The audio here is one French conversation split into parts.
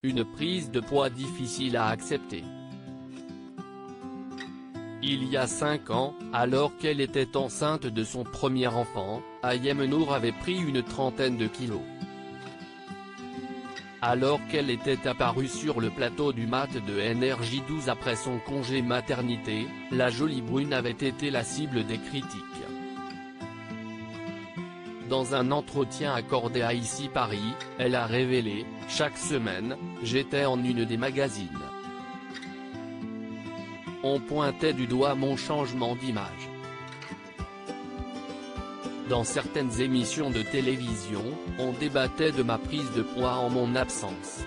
une prise de poids difficile à accepter. Il y a 5 ans, alors qu'elle était enceinte de son premier enfant, Ayem Nour avait pris une trentaine de kilos. Alors qu'elle était apparue sur le plateau du mat de NRJ12 après son congé maternité, la jolie brune avait été la cible des critiques. Dans un entretien accordé à Ici Paris, elle a révélé « Chaque semaine, j'étais en une des magazines. On pointait du doigt mon changement d'image. Dans certaines émissions de télévision, on débattait de ma prise de poids en mon absence.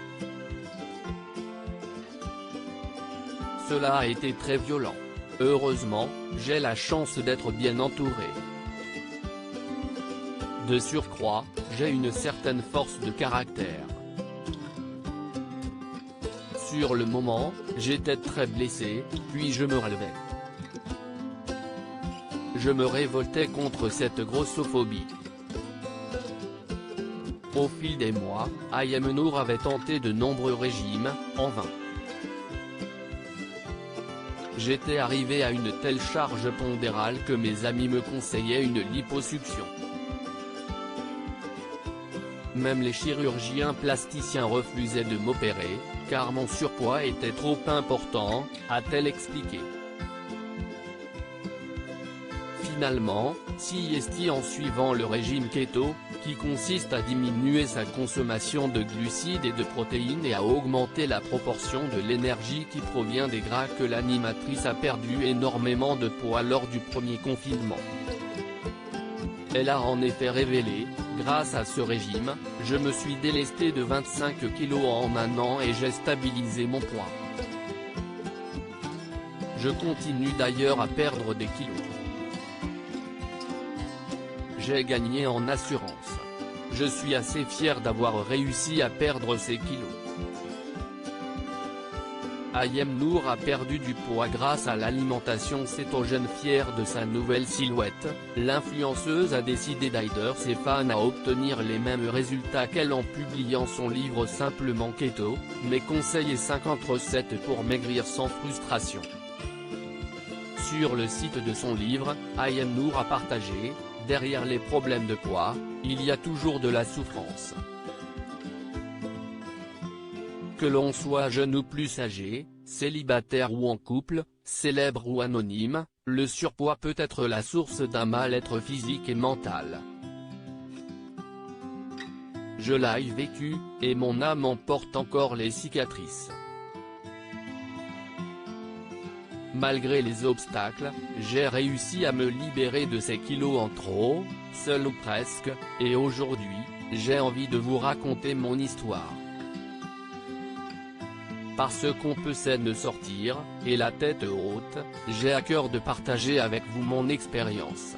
Cela a été très violent. Heureusement, j'ai la chance d'être bien entouré. De surcroît, j'ai une certaine force de caractère. Sur le moment, j'étais très blessé, puis je me relevais. Je me révoltais contre cette grossophobie. Au fil des mois, Ayem Nour avait tenté de nombreux régimes, en vain. J'étais arrivé à une telle charge pondérale que mes amis me conseillaient une liposuction. Même les chirurgiens plasticiens refusaient de m'opérer, car mon surpoids était trop important, a-t-elle expliqué. Finalement, si en suivant le régime keto, qui consiste à diminuer sa consommation de glucides et de protéines et à augmenter la proportion de l'énergie qui provient des gras, que l'animatrice a perdu énormément de poids lors du premier confinement. Elle a en effet révélé, grâce à ce régime, je me suis délesté de 25 kilos en un an et j'ai stabilisé mon poids. Je continue d'ailleurs à perdre des kilos. J'ai gagné en assurance. Je suis assez fier d'avoir réussi à perdre ces kilos. Ayem Nour a perdu du poids grâce à l'alimentation cétogène. Fière de sa nouvelle silhouette, l'influenceuse a décidé d'aider ses fans à obtenir les mêmes résultats qu'elle en publiant son livre Simplement Keto, mes conseils et 50 recettes pour maigrir sans frustration. Sur le site de son livre, Ayem Nour a partagé « Derrière les problèmes de poids, il y a toujours de la souffrance. Que l'on soit jeune ou plus âgé, célibataire ou en couple, célèbre ou anonyme, le surpoids peut être la source d'un mal-être physique et mental. Je l'ai vécu, et mon âme en porte encore les cicatrices. Malgré les obstacles, j'ai réussi à me libérer de ces kilos en trop, seul ou presque, et aujourd'hui, j'ai envie de vous raconter mon histoire. Parce qu'on peut s'en sortir, et la tête haute, j'ai à cœur de partager avec vous mon expérience.